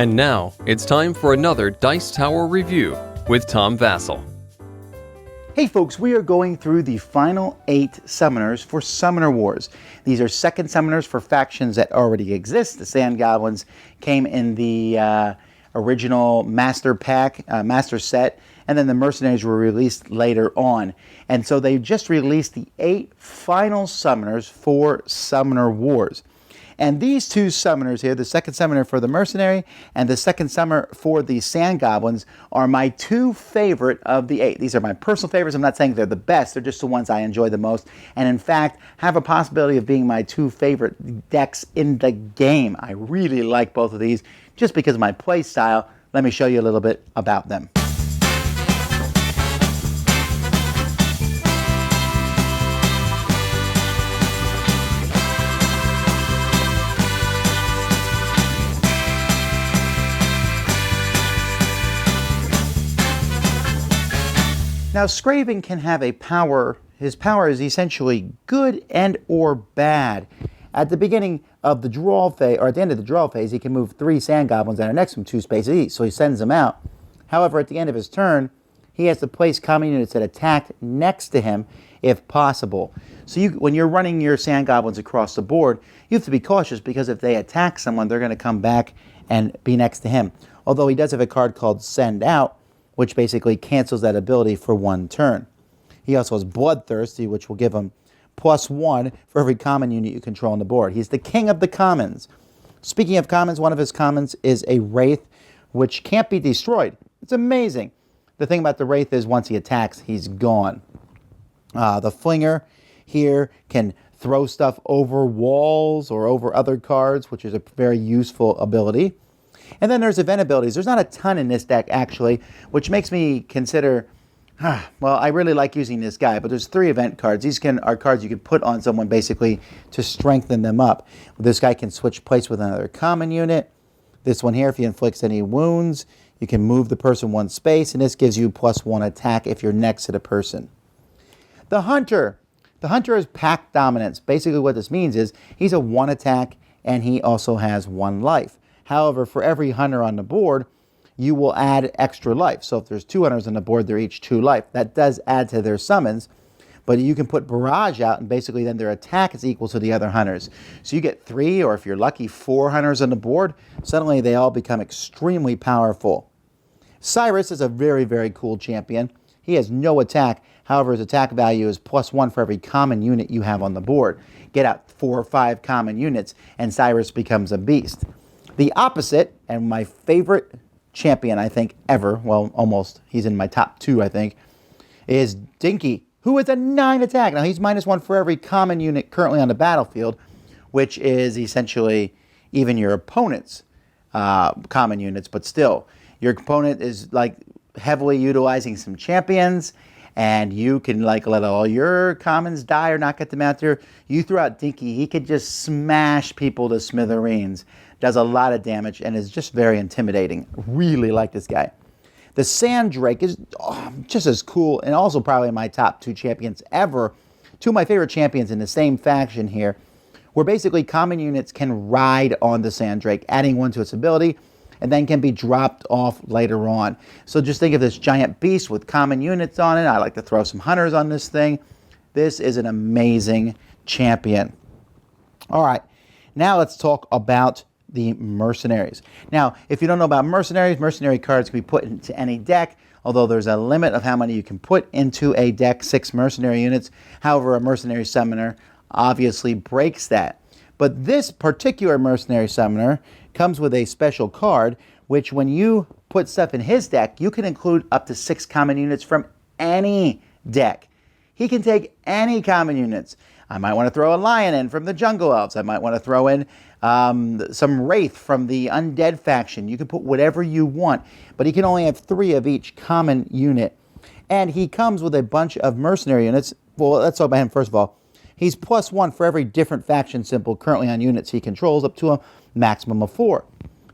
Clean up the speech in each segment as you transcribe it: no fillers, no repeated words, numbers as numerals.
And now, it's time for another Dice Tower review with Tom Vasel. Hey folks, we are going through the final 8 summoners for Summoner Wars. These are second summoners for factions that already exist. The Sand Goblins came in the original Master Pack, Master Set, and then the Mercenaries were released later on. And so they just released the 8 final summoners for Summoner Wars. And these 2 summoners here, the second summoner for the Mercenary and the second summoner for the Sand Goblins, are my 2 favorite of the 8. These are my personal favorites. I'm not saying they're the best. They're just the ones I enjoy the most. And in fact, have a possibility of being my 2 favorite decks in the game. I really like both of these just because of my play style. Let me show you a little bit about them. Now, Scraven can have a power. His power is essentially good and or bad. At the beginning of the draw phase, or at the end of the draw phase, he can move 3 Sand Goblins that are next to him 2 spaces each, so he sends them out. However, at the end of his turn, he has to place common units that attack next to him if possible. So when you're running your Sand Goblins across the board, you have to be cautious because if they attack someone, they're going to come back and be next to him. Although he does have a card called Send Out, which basically cancels that ability for 1 turn. He also has Bloodthirsty, which will give him +1 for every common unit you control on the board. He's the king of the commons. Speaking of commons, one of his commons is a Wraith, which can't be destroyed. It's amazing. The thing about the Wraith is once he attacks, he's gone. The Flinger here can throw stuff over walls or over other cards, which is a very useful ability. And then there's event abilities. There's not a ton in this deck, actually, which makes me consider, well, I really like using this guy, but there's 3 event cards. These are cards you can put on someone, basically, to strengthen them up. This guy can switch place with another common unit. This one here, if he inflicts any wounds, you can move the person 1 space, and this gives you +1 attack if you're next to the person. The Hunter. The Hunter is pack dominance. Basically what this means is he's a 1 attack, and he also has 1 life. However, for every hunter on the board, you will add extra life. So if there's 2 hunters on the board, they're each 2 life. That does add to their summons, but you can put Barrage out, and basically then their attack is equal to the other hunters. So you get 3, or if you're lucky, 4 hunters on the board. Suddenly they all become extremely powerful. Cyrus is a very, very cool champion. He has no attack. However, his attack value is +1 for every common unit you have on the board. Get out 4 or 5 common units, and Cyrus becomes a beast. The opposite, and my favorite champion, I think, ever, well, almost, he's in my top 2, I think, is Dinky, who is a 9 attack. Now, he's -1 for every common unit currently on the battlefield, which is essentially even your opponent's common units, but still, your opponent is, like, heavily utilizing some champions, and you can, like, let all your commons die or not get them out there. You throw out Dinky, he could just smash people to smithereens. Does a lot of damage and is just very intimidating. Really like this guy. The Sand Drake is just as cool, and also probably my top 2 champions ever. 2 of my favorite champions in the same faction here, where basically common units can ride on the Sand Drake, adding 1 to its ability, and then can be dropped off later on. So just think of this giant beast with common units on it. I like to throw some hunters on this thing. This is an amazing champion. All right, now let's talk about the Mercenaries. Now, if you don't know about Mercenaries, mercenary cards can be put into any deck, although there's a limit of how many you can put into a deck, 6 mercenary units. However, a mercenary summoner obviously breaks that. But this particular mercenary summoner comes with a special card, which when you put stuff in his deck, you can include up to 6 common units from any deck. He can take any common units. I might want to throw a lion in from the Jungle Elves. I might want to throw in some Wraith from the Undead faction. You can put whatever you want, but he can only have 3 of each common unit. And he comes with a bunch of mercenary units. Well, let's talk about him first of all. He's +1 for every different faction symbol currently on units he controls, up to a maximum of 4.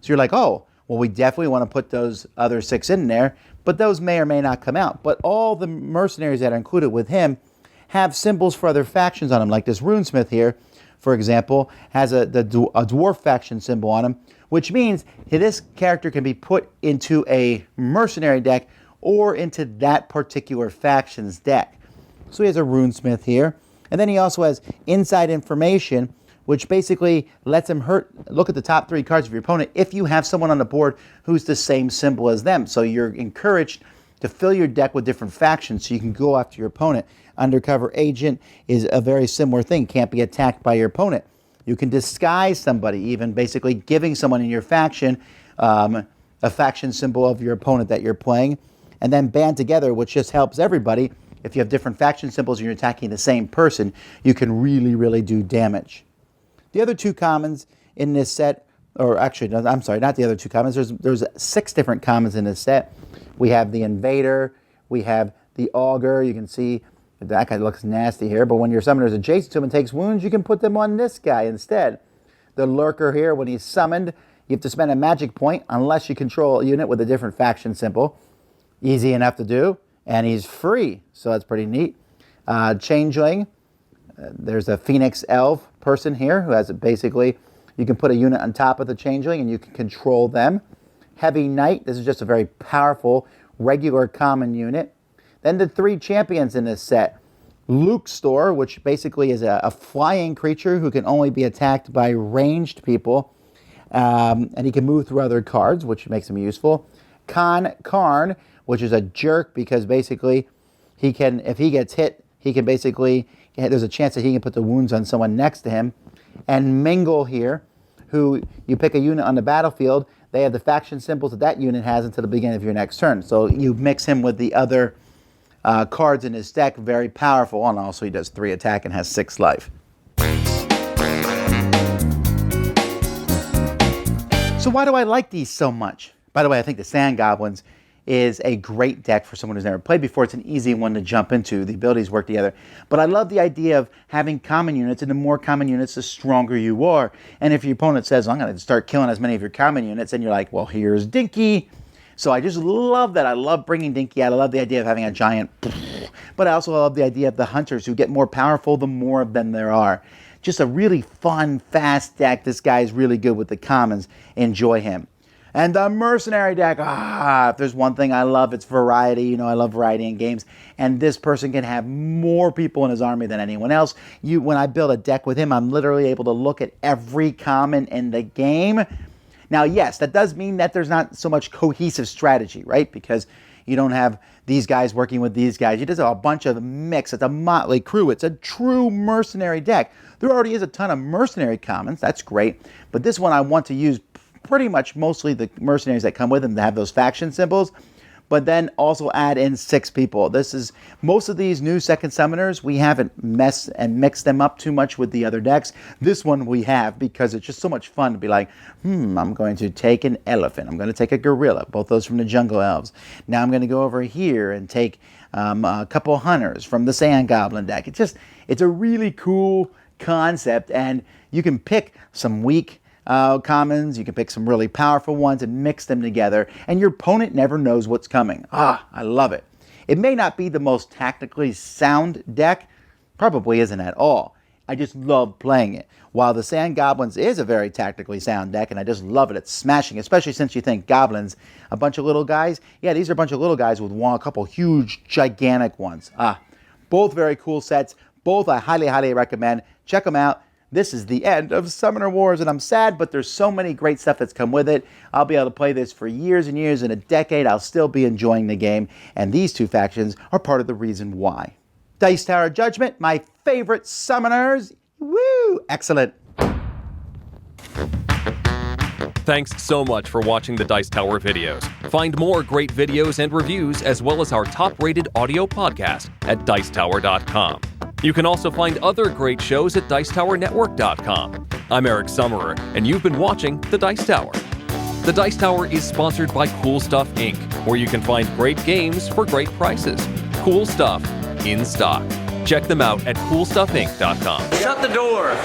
So you're like, oh, well, we definitely want to put those other 6 in there, but those may or may not come out. But all the mercenaries that are included with him have symbols for other factions on them, like this Runesmith here for example, has a dwarf faction symbol on him, which means this character can be put into a mercenary deck or into that particular faction's deck. So he has a runesmith here. And then he also has inside information, which basically lets him look at the top 3 cards of your opponent if you have someone on the board who's the same symbol as them. So you're encouraged to fill your deck with different factions so you can go after your opponent. Undercover agent is a very similar thing. Can't be attacked by your opponent. You can disguise somebody, even basically giving someone in your faction a faction symbol of your opponent that you're playing. And then band together, which just helps everybody. If you have different faction symbols and you're attacking the same person, you can really, really do damage. The other 2 commons in this set, or actually, I'm sorry, not the other 2 commons. There's 6 different commons in this set. We have the Invader, we have the Augur. You can see that guy looks nasty here, but when your summoner is adjacent to him and takes wounds, you can put them on this guy instead. The Lurker here, when he's summoned, you have to spend a magic point unless you control a unit with a different faction symbol. Easy enough to do. And he's free, so that's pretty neat. Changeling, there's a Phoenix Elf person here who has basically, you can put a unit on top of the Changeling and you can control them. Heavy Knight, this is just a very powerful, regular common unit. Then the 3 champions in this set. Luke Store, which basically is a flying creature who can only be attacked by ranged people. And he can move through other cards, which makes him useful. Karn, which is a jerk because basically he can, if he gets hit, he can basically, there's a chance that he can put the wounds on someone next to him. And Mingle here, who you pick a unit on the battlefield, they have the faction symbols that that unit has until the beginning of your next turn. So you mix him with the other cards in his deck, very powerful, and also he does 3 attack and has 6 life. So why do I like these so much? By the way, I think the Sand Goblins is a great deck for someone who's never played before. It's an easy one to jump into. The abilities work together. But I love the idea of having common units, and the more common units, the stronger you are. And if your opponent says, I'm going to start killing as many of your common units, and you're like, well, here's Dinky. So I just love that. I love bringing Dinky out. I love the idea of having a giant. But I also love the idea of the hunters who get more powerful the more of them there are. Just a really fun, fast deck. This guy is really good with the commons. Enjoy him. And the Mercenary deck, if there's one thing I love, it's variety. You know, I love variety in games. And this person can have more people in his army than anyone else. When I build a deck with him, I'm literally able to look at every common in the game. Now, yes, that does mean that there's not so much cohesive strategy, right? Because you don't have these guys working with these guys. You just have a bunch of mix. It's a motley crew. It's a true mercenary deck. There already is a ton of mercenary commons. That's great. But this one I want to use pretty much mostly the mercenaries that come with them to have those faction symbols, but then also add in 6 people. This is most of these new second summoners, we haven't messed and mixed them up too much with the other decks. This one we have because it's just so much fun to be like, I'm going to take an elephant. I'm going to take a gorilla, both those from the Jungle Elves. Now I'm going to go over here and take a couple hunters from the Sand Goblin deck. It's a really cool concept, and you can pick some weak commons, you can pick some really powerful ones and mix them together, and your opponent never knows what's coming. I love it. It may not be the most tactically sound deck, probably isn't at all. I just love playing it. While the Sand Goblins is a very tactically sound deck, and I just love it. It's smashing, especially since you think Goblins, a bunch of little guys. Yeah, these are a bunch of little guys with a couple huge, gigantic ones. Both very cool sets. Both I highly, highly recommend. Check them out. This is the end of Summoner Wars, and I'm sad, but there's so many great stuff that's come with it. I'll be able to play this for years and years. In a decade, I'll still be enjoying the game, and these 2 factions are part of the reason why. Dice Tower Judgment, my favorite summoners. Woo! Excellent. Thanks so much for watching the Dice Tower videos. Find more great videos and reviews, as well as our top-rated audio podcast at Dicetower.com. You can also find other great shows at Dicetowernetwork.com. I'm Eric Summerer, and you've been watching The Dice Tower. The Dice Tower is sponsored by Cool Stuff Inc., where you can find great games for great prices. Cool stuff in stock. Check them out at CoolStuffInc.com. Shut the door!